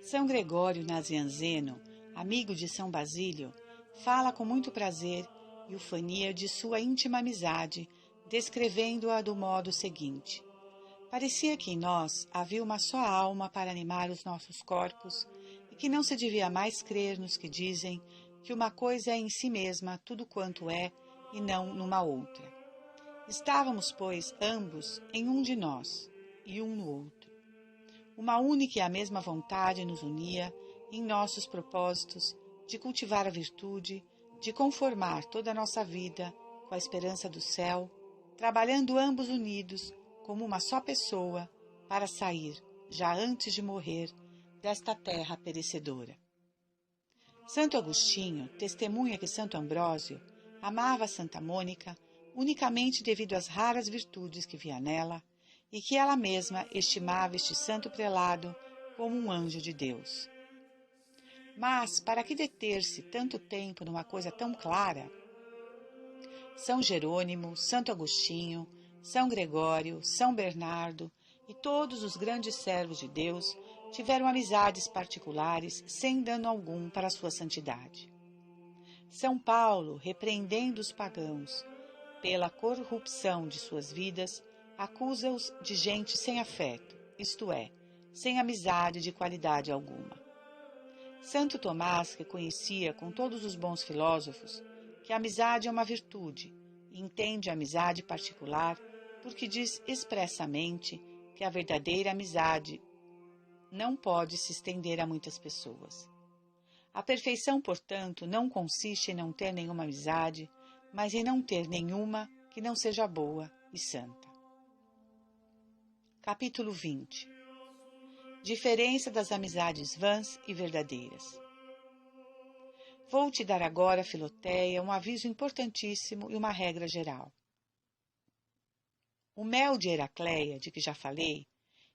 São Gregório Nazianzeno, amigo de São Basílio, fala com muito prazer e ufania de sua íntima amizade, descrevendo-a do modo seguinte: parecia que em nós havia uma só alma para animar os nossos corpos e que não se devia mais crer nos que dizem que uma coisa é em si mesma tudo quanto é e não numa outra. Estávamos, pois, ambos em um de nós e um no outro. Uma única e a mesma vontade nos unia em nossos propósitos de cultivar a virtude, de conformar toda a nossa vida com a esperança do céu, trabalhando ambos unidos como uma só pessoa para sair, já antes de morrer, desta terra perecedora. Santo Agostinho testemunha que Santo Ambrósio amava Santa Mônica unicamente devido às raras virtudes que via nela e que ela mesma estimava este santo prelado como um anjo de Deus. Mas, para que deter-se tanto tempo numa coisa tão clara? São Jerônimo, Santo Agostinho, São Gregório, São Bernardo e todos os grandes servos de Deus tiveram amizades particulares sem dano algum para a sua santidade. São Paulo, repreendendo os pagãos pela corrupção de suas vidas, acusa-os de gente sem afeto, isto é, sem amizade de qualidade alguma. Santo Tomás reconhecia com todos os bons filósofos que a amizade é uma virtude e entende a amizade particular porque diz expressamente que a verdadeira amizade não pode se estender a muitas pessoas. A perfeição, portanto, não consiste em não ter nenhuma amizade, mas em não ter nenhuma que não seja boa e santa. Capítulo 20. Diferença das amizades vãs e verdadeiras. Vou te dar agora, Filoteia, um aviso importantíssimo e uma regra geral. O mel de Heracleia, de que já falei,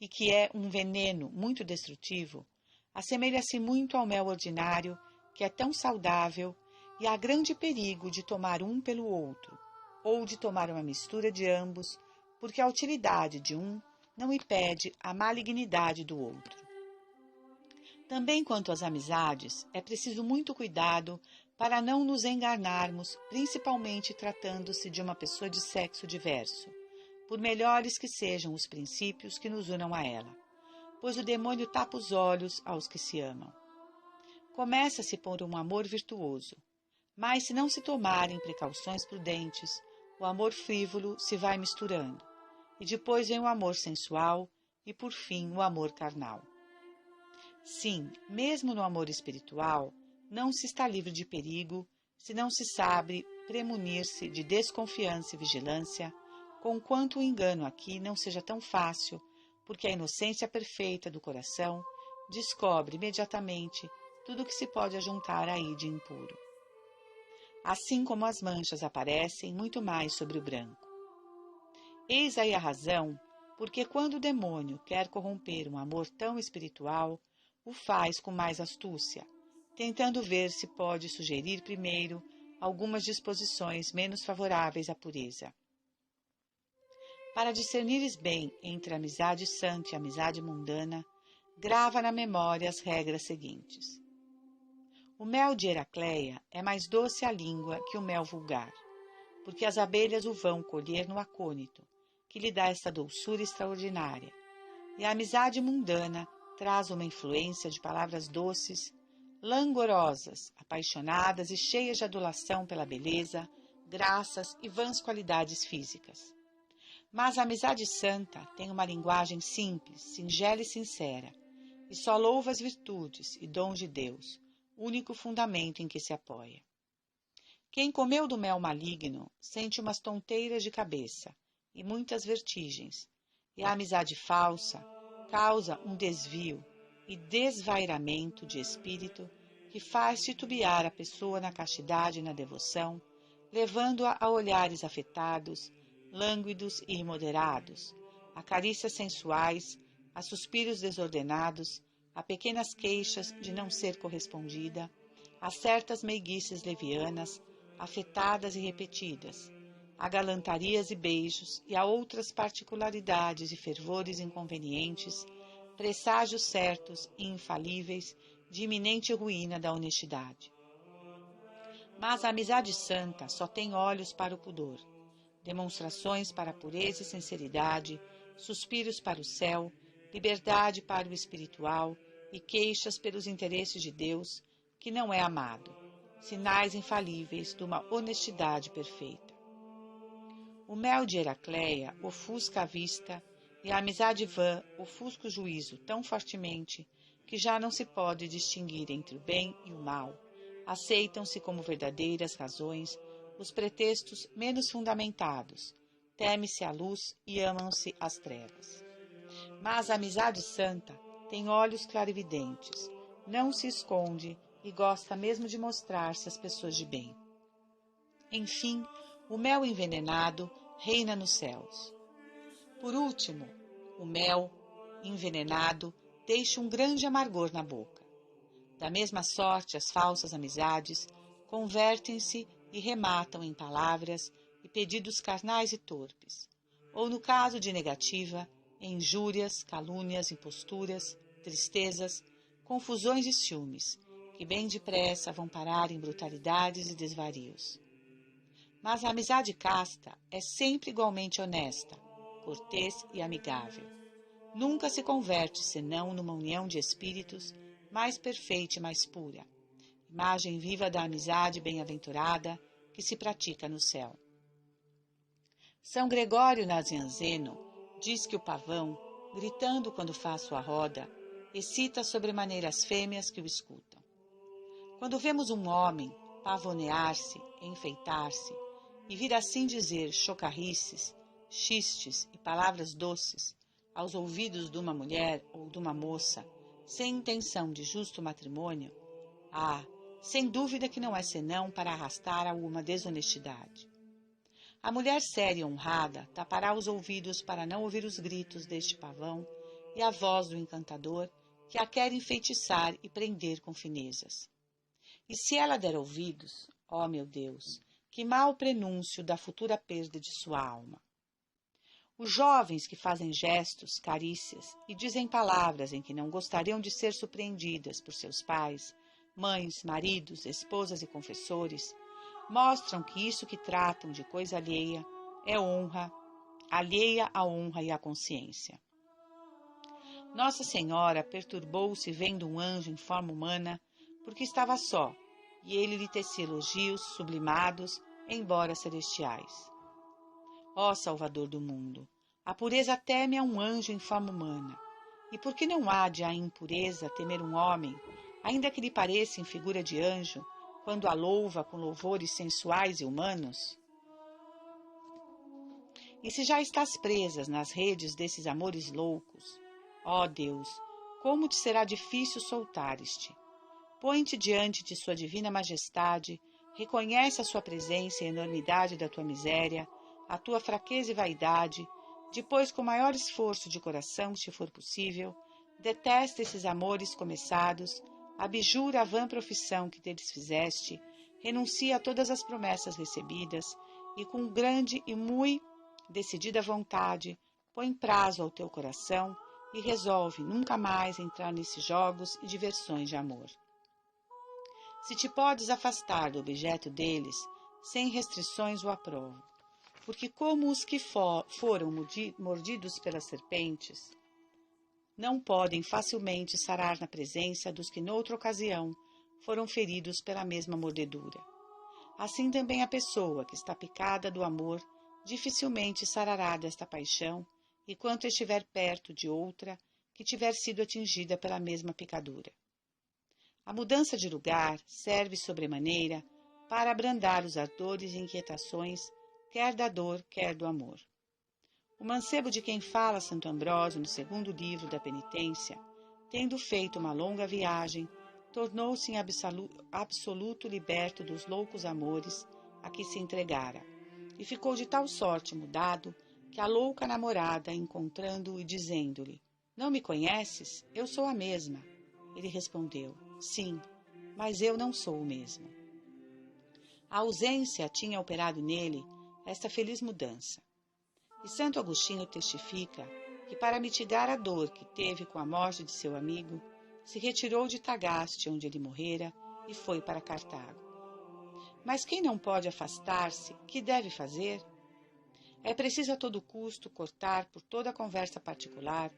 e que é um veneno muito destrutivo, assemelha-se muito ao mel ordinário, que é tão saudável, e há grande perigo de tomar um pelo outro, ou de tomar uma mistura de ambos, porque a utilidade de um não impede a malignidade do outro. Também quanto às amizades, é preciso muito cuidado para não nos enganarmos, principalmente tratando-se de uma pessoa de sexo diverso, por melhores que sejam os princípios que nos unam a ela, pois o demônio tapa os olhos aos que se amam. Começa-se por um amor virtuoso, mas se não se tomarem precauções prudentes, o amor frívolo se vai misturando, e depois vem o amor sensual e, por fim, o amor carnal. Sim, mesmo no amor espiritual, não se está livre de perigo se não se sabe premunir-se de desconfiança e vigilância, conquanto o engano aqui não seja tão fácil, porque a inocência perfeita do coração descobre imediatamente tudo o que se pode ajuntar aí de impuro. Assim como as manchas aparecem muito mais sobre o branco. Eis aí a razão, porque quando o demônio quer corromper um amor tão espiritual, o faz com mais astúcia, tentando ver se pode sugerir primeiro algumas disposições menos favoráveis à pureza. Para discernires bem entre a amizade santa e a amizade mundana, grava na memória as regras seguintes. O mel de Heracleia é mais doce à língua que o mel vulgar, porque as abelhas o vão colher no acônito, que lhe dá esta doçura extraordinária, e a amizade mundana traz uma influência de palavras doces, langorosas, apaixonadas e cheias de adulação pela beleza, graças e vãs qualidades físicas. Mas a amizade santa tem uma linguagem simples, singela e sincera, e só louva as virtudes e dons de Deus, único fundamento em que se apoia. Quem comeu do mel maligno sente umas tonteiras de cabeça e muitas vertigens, e a amizade falsa causa um desvio e desvairamento de espírito que faz titubear a pessoa na castidade e na devoção, levando-a a olhares afetados, lânguidos e imoderados, a carícias sensuais, a suspiros desordenados, a pequenas queixas de não ser correspondida, a certas meiguices levianas, afetadas e repetidas, a galantarias e beijos e a outras particularidades e fervores inconvenientes, presságios certos e infalíveis de iminente ruína da honestidade. Mas a amizade santa só tem olhos para o pudor, demonstrações para a pureza e sinceridade, suspiros para o céu, liberdade para o espiritual e queixas pelos interesses de Deus, que não é amado, sinais infalíveis de uma honestidade perfeita. O mel de Heracleia ofusca a vista e a amizade vã ofusca o juízo tão fortemente que já não se pode distinguir entre o bem e o mal. Aceitam-se como verdadeiras razões os pretextos menos fundamentados, teme-se a luz e amam-se as trevas. Mas a amizade santa tem olhos clarividentes, não se esconde e gosta mesmo de mostrar-se às pessoas de bem. Enfim, o mel envenenado reina nos céus. Por último, o mel envenenado deixa um grande amargor na boca. Da mesma sorte, as falsas amizades convertem-se e rematam em palavras e pedidos carnais e torpes, ou, no caso de negativa, em injúrias, calúnias, imposturas, tristezas, confusões e ciúmes, que bem depressa vão parar em brutalidades e desvarios. Mas a amizade casta é sempre igualmente honesta, cortês e amigável. Nunca se converte senão numa união de espíritos mais perfeita e mais pura, imagem viva da amizade bem-aventurada que se pratica no céu. São Gregório Nazianzeno diz que o pavão, gritando quando faz sua roda, excita sobremaneira as fêmeas que o escutam. Quando vemos um homem pavonear-se, enfeitar-se, e vir assim dizer chocarrices, xistes e palavras doces aos ouvidos de uma mulher ou de uma moça, sem intenção de justo matrimônio, sem dúvida que não é senão para arrastar alguma desonestidade. A mulher séria e honrada tapará os ouvidos para não ouvir os gritos deste pavão e a voz do encantador que a quer enfeitiçar e prender com finezas. E se ela der ouvidos, ó meu Deus, que mau prenúncio da futura perda de sua alma. Os jovens que fazem gestos, carícias e dizem palavras em que não gostariam de ser surpreendidas por seus pais, mães, maridos, esposas e confessores, mostram que isso que tratam de coisa alheia é honra, alheia à honra e à consciência. Nossa Senhora perturbou-se vendo um anjo em forma humana porque estava só, e ele lhe tecia elogios sublimados, embora celestiais. Ó Salvador do mundo, a pureza teme a um anjo em forma humana, e por que não há de a impureza temer um homem, ainda que lhe pareça em figura de anjo, quando a louva com louvores sensuais e humanos? E se já estás presas nas redes desses amores loucos, ó Deus, como te será difícil soltar-te? Põe-te diante de sua divina majestade, reconhece a sua presença e a enormidade da tua miséria, a tua fraqueza e vaidade, depois, com maior esforço de coração, se for possível, detesta esses amores começados, abjura a vã profissão que deles fizeste, renuncia a todas as promessas recebidas e, com grande e muito decidida vontade, põe prazo ao teu coração e resolve nunca mais entrar nesses jogos e diversões de amor. Se te podes afastar do objeto deles, sem restrições o aprovo, porque como os que foram mordidos pelas serpentes, não podem facilmente sarar na presença dos que noutra ocasião foram feridos pela mesma mordedura. Assim também a pessoa que está picada do amor dificilmente sarará desta paixão, enquanto estiver perto de outra que tiver sido atingida pela mesma picadura. A mudança de lugar serve sobremaneira para abrandar os ardores e inquietações, quer da dor, quer do amor. O mancebo de quem fala Santo Ambrósio no segundo livro da Penitência, tendo feito uma longa viagem, tornou-se em absoluto liberto dos loucos amores a que se entregara, e ficou de tal sorte mudado que a louca namorada, encontrando-o e dizendo-lhe: "Não me conheces? Eu sou a mesma." Ele respondeu: "Sim, mas eu não sou o mesmo." A ausência tinha operado nele esta feliz mudança. E Santo Agostinho testifica que, para mitigar a dor que teve com a morte de seu amigo, se retirou de Tagaste, onde ele morrera, e foi para Cartago. Mas quem não pode afastar-se, que deve fazer? É preciso a todo custo cortar por toda conversa particular,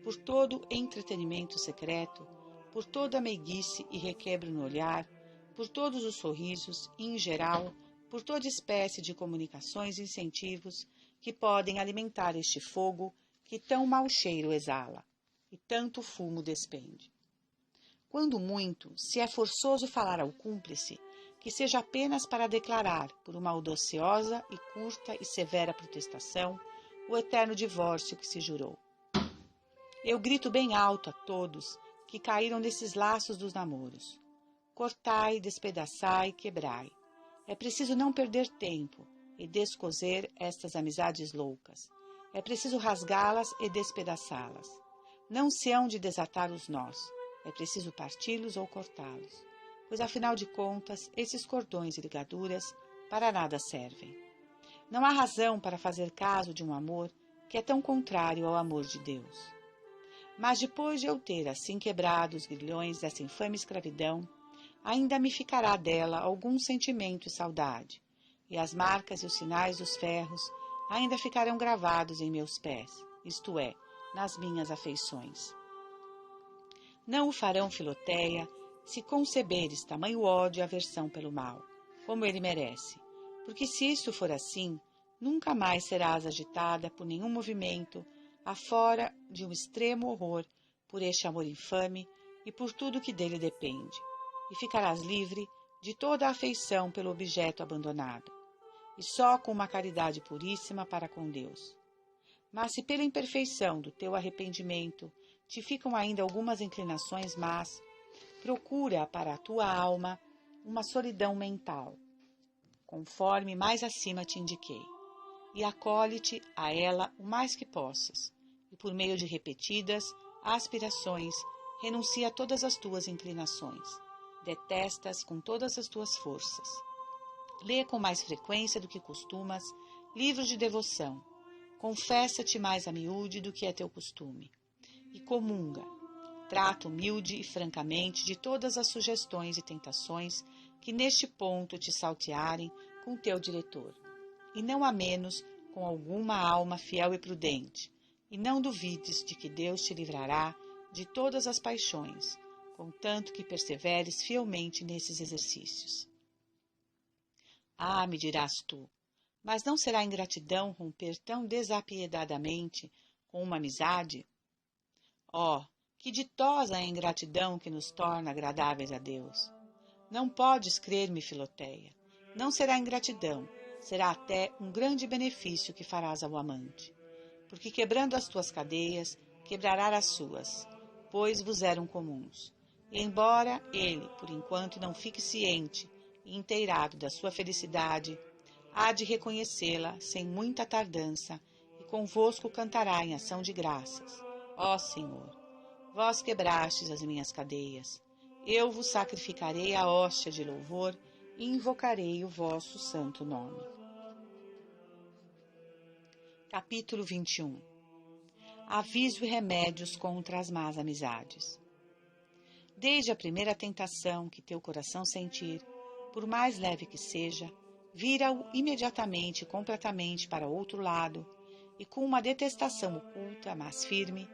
por todo entretenimento secreto, por toda meiguice e requebro no olhar, por todos os sorrisos e, em geral, por toda espécie de comunicações e incentivos que podem alimentar este fogo que tão mau cheiro exala e tanto fumo despende. Quando muito, se é forçoso falar ao cúmplice, que seja apenas para declarar, por uma audaciosa e curta e severa protestação, o eterno divórcio que se jurou. Eu grito bem alto a todos que caíram nesses laços dos namoros. Cortai, despedaçai, quebrai. É preciso não perder tempo e descoser estas amizades loucas. É preciso rasgá-las e despedaçá-las. Não se hão de desatar os nós. É preciso parti-los ou cortá-los, pois, afinal de contas, esses cordões e ligaduras para nada servem. Não há razão para fazer caso de um amor que é tão contrário ao amor de Deus. Mas depois de eu ter assim quebrado os grilhões dessa infame escravidão, ainda me ficará dela algum sentimento e saudade, e as marcas e os sinais dos ferros ainda ficarão gravados em meus pés, isto é, nas minhas afeições. Não o farão, Filoteia, se conceberes tamanho ódio e aversão pelo mal, como ele merece, porque se isto for assim, nunca mais serás agitada por nenhum movimento, afora de um extremo horror por este amor infame e por tudo que dele depende, e ficarás livre de toda a afeição pelo objeto abandonado, e só com uma caridade puríssima para com Deus. Mas se pela imperfeição do teu arrependimento te ficam ainda algumas inclinações más, procura para a tua alma uma solidão mental, conforme mais acima te indiquei, e acolhe-te a ela o mais que possas, e por meio de repetidas aspirações renuncia a todas as tuas inclinações, detestas com todas as tuas forças. Lê com mais frequência do que costumas livros de devoção, confessa-te mais a miúde do que é teu costume, e comunga. Trata humilde e francamente de todas as sugestões e tentações que neste ponto te saltearem com teu diretor, e não a menos com alguma alma fiel e prudente, e não duvides de que Deus te livrará de todas as paixões, contanto que perseveres fielmente nesses exercícios. Ah, me dirás tu, mas não será ingratidão romper tão desapiedadamente com uma amizade? Oh, que ditosa é a ingratidão que nos torna agradáveis a Deus! Não podes crer-me, Filoteia. Não será ingratidão, será até um grande benefício que farás ao amante. Porque quebrando as tuas cadeias, quebrará as suas, pois vos eram comuns. E embora ele, por enquanto, não fique ciente e inteirado da sua felicidade, há de reconhecê-la sem muita tardança e convosco cantará em ação de graças. Ó Senhor, vós quebrastes as minhas cadeias, eu vos sacrificarei a hóstia de louvor e invocarei o vosso santo nome. Capítulo 21. Aviso e remédios contra as más amizades. Desde a primeira tentação que teu coração sentir, por mais leve que seja, vira-o imediatamente e completamente para outro lado, e com uma detestação oculta, mas firme,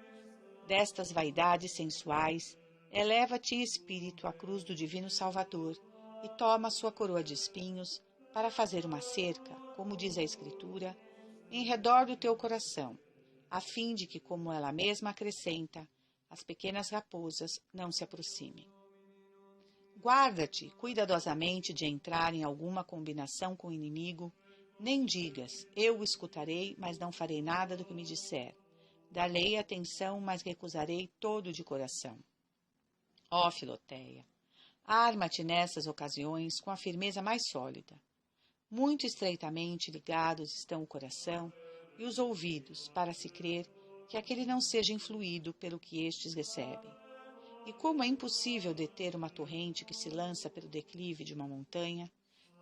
destas vaidades sensuais, eleva-te em espírito à cruz do Divino Salvador e toma sua coroa de espinhos para fazer uma cerca, como diz a Escritura, em redor do teu coração, a fim de que, como ela mesma acrescenta, as pequenas raposas não se aproximem. Guarda-te cuidadosamente de entrar em alguma combinação com o inimigo, nem digas, eu o escutarei, mas não farei nada do que me disser. Dar-lhe-ei atenção, mas recusarei todo de coração. Ó Filoteia, arma-te nessas ocasiões com a firmeza mais sólida. Muito estreitamente ligados estão o coração e os ouvidos para se crer que aquele não seja influído pelo que estes recebem. E como é impossível deter uma torrente que se lança pelo declive de uma montanha,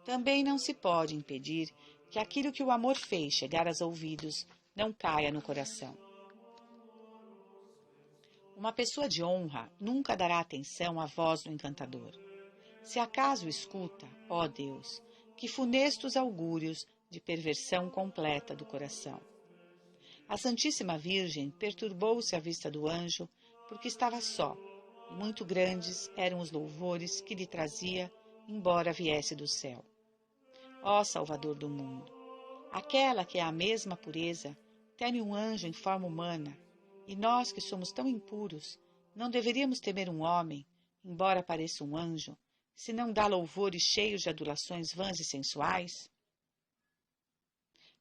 também não se pode impedir que aquilo que o amor fez chegar aos ouvidos não caia no coração. Uma pessoa de honra nunca dará atenção à voz do encantador. Se acaso o escuta, ó Deus, que funestos augúrios de perversão completa do coração. A Santíssima Virgem perturbou-se à vista do anjo, porque estava só, e muito grandes eram os louvores que lhe trazia, embora viesse do céu. Ó Salvador do mundo, aquela que é a mesma pureza, teme um anjo em forma humana, e nós que somos tão impuros, não deveríamos temer um homem, embora pareça um anjo, se não dá louvores cheios de adulações vãs e sensuais?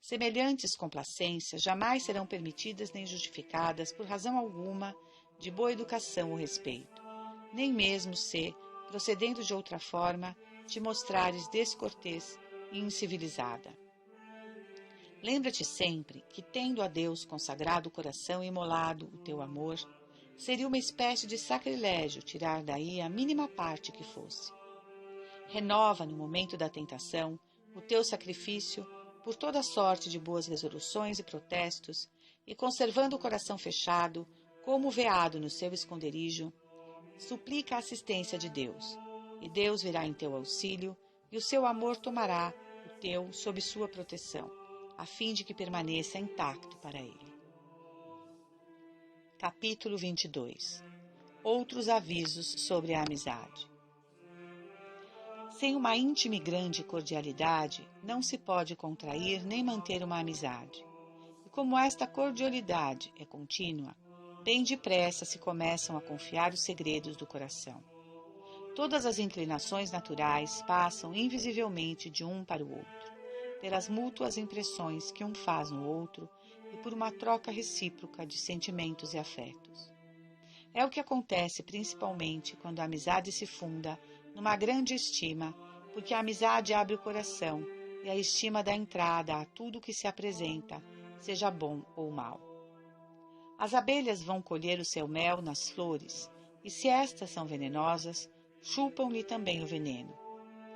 Semelhantes complacências jamais serão permitidas nem justificadas por razão alguma de boa educação ou respeito, nem mesmo se, procedendo de outra forma, te mostrares descortês e incivilizada. Lembra-te sempre que, tendo a Deus consagrado o coração e imolado o teu amor, seria uma espécie de sacrilégio tirar daí a mínima parte que fosse. Renova, no momento da tentação, o teu sacrifício por toda sorte de boas resoluções e protestos, e conservando o coração fechado, como veado no seu esconderijo, suplica a assistência de Deus, e Deus virá em teu auxílio, e o seu amor tomará o teu sob sua proteção, a fim de que permaneça intacto para ele. Capítulo 22. Outros avisos sobre a amizade. Sem uma íntima e grande cordialidade, não se pode contrair nem manter uma amizade. E como esta cordialidade é contínua, bem depressa se começam a confiar os segredos do coração. Todas as inclinações naturais passam invisivelmente de um para o outro, pelas mútuas impressões que um faz no outro e por uma troca recíproca de sentimentos e afetos. É o que acontece principalmente quando a amizade se funda numa grande estima, porque a amizade abre o coração e a estima dá entrada a tudo que se apresenta, seja bom ou mal. As abelhas vão colher o seu mel nas flores, e se estas são venenosas, chupam-lhe também o veneno.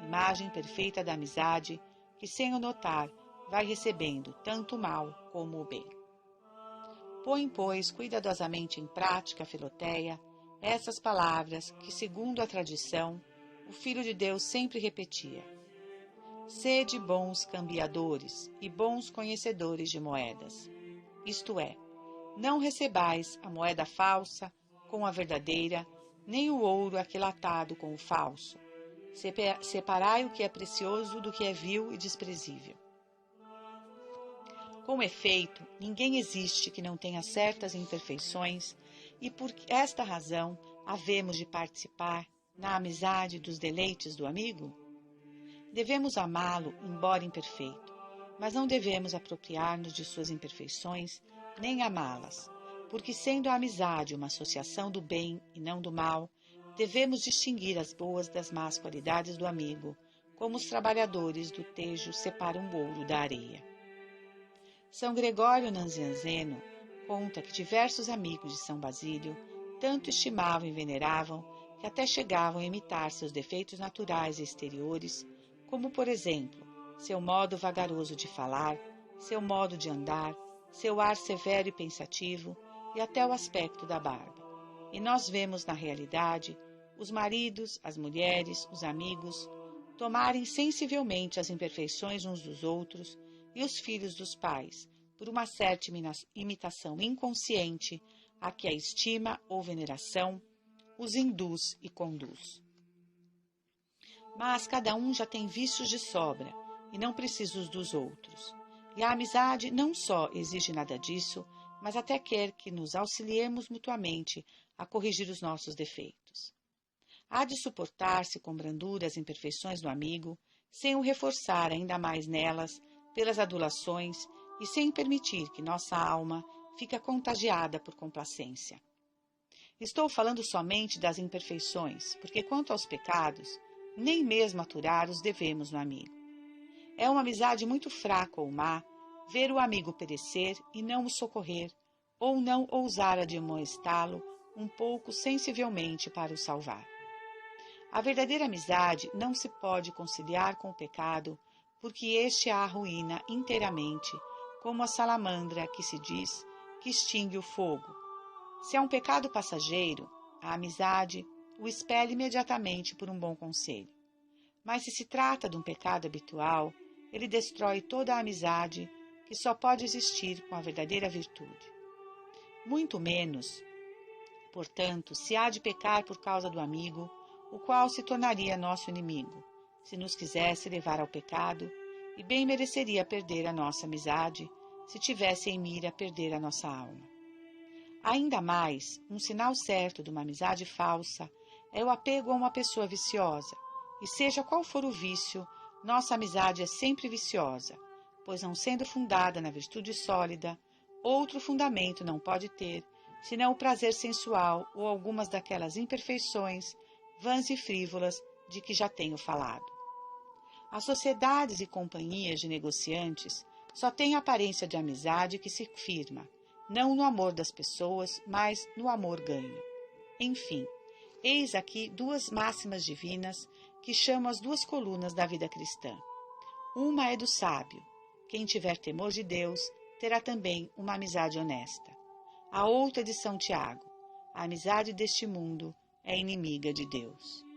Imagem perfeita da amizade, que sem o notar, vai recebendo tanto o mal como o bem. Põe, pois, cuidadosamente em prática, Filoteia, essas palavras que, segundo a tradição, o Filho de Deus sempre repetia: sede bons cambiadores e bons conhecedores de moedas. Isto é, não recebais a moeda falsa com a verdadeira, nem o ouro aquilatado com o falso. Separai o que é precioso do que é vil e desprezível. Com efeito, ninguém existe que não tenha certas imperfeições, e por esta razão havemos de participar na amizade dos deleites do amigo? Devemos amá-lo, embora imperfeito, mas não devemos apropriar-nos de suas imperfeições, nem amá-las, porque sendo a amizade uma associação do bem e não do mal, devemos distinguir as boas das más qualidades do amigo, como os trabalhadores do tejo separam o ouro da areia. São Gregório Nazianzeno conta que diversos amigos de São Basílio tanto estimavam e veneravam que até chegavam a imitar seus defeitos naturais e exteriores, como, por exemplo, seu modo vagaroso de falar, seu modo de andar, seu ar severo e pensativo e até o aspecto da barba. E nós vemos, na realidade, os maridos, as mulheres, os amigos, tomarem sensivelmente as imperfeições uns dos outros e os filhos dos pais, por uma certa imitação inconsciente a que a estima ou veneração os induz e conduz. Mas cada um já tem vícios de sobra e não precisa os dos outros. E a amizade não só exige nada disso, mas até quer que nos auxiliemos mutuamente a corrigir os nossos defeitos. Há de suportar-se com brandura as imperfeições do amigo, sem o reforçar ainda mais nelas pelas adulações e sem permitir que nossa alma fique contagiada por complacência. Estou falando somente das imperfeições, porque quanto aos pecados, nem mesmo aturar os devemos no amigo. É uma amizade muito fraca ou má ver o amigo perecer e não o socorrer, ou não ousar admoestá-lo um pouco sensivelmente para o salvar. A verdadeira amizade não se pode conciliar com o pecado, porque este a arruína inteiramente, como a salamandra que se diz que extingue o fogo. Se é um pecado passageiro, a amizade o expele imediatamente por um bom conselho. Mas se se trata de um pecado habitual, ele destrói toda a amizade que só pode existir com a verdadeira virtude. Muito menos, portanto, se há de pecar por causa do amigo, o qual se tornaria nosso inimigo, se nos quisesse levar ao pecado, e bem mereceria perder a nossa amizade, se tivesse em mira perder a nossa alma. Ainda mais, um sinal certo de uma amizade falsa é o apego a uma pessoa viciosa, e seja qual for o vício, nossa amizade é sempre viciosa, pois não sendo fundada na virtude sólida, outro fundamento não pode ter, senão o prazer sensual ou algumas daquelas imperfeições, vãs e frívolas, de que já tenho falado. As sociedades e companhias de negociantes só têm a aparência de amizade que se firma, não no amor das pessoas, mas no amor ganho. Enfim, eis aqui duas máximas divinas que chamam as duas colunas da vida cristã. Uma é do sábio: quem tiver temor de Deus terá também uma amizade honesta. A outra é de São Tiago: a amizade deste mundo é inimiga de Deus.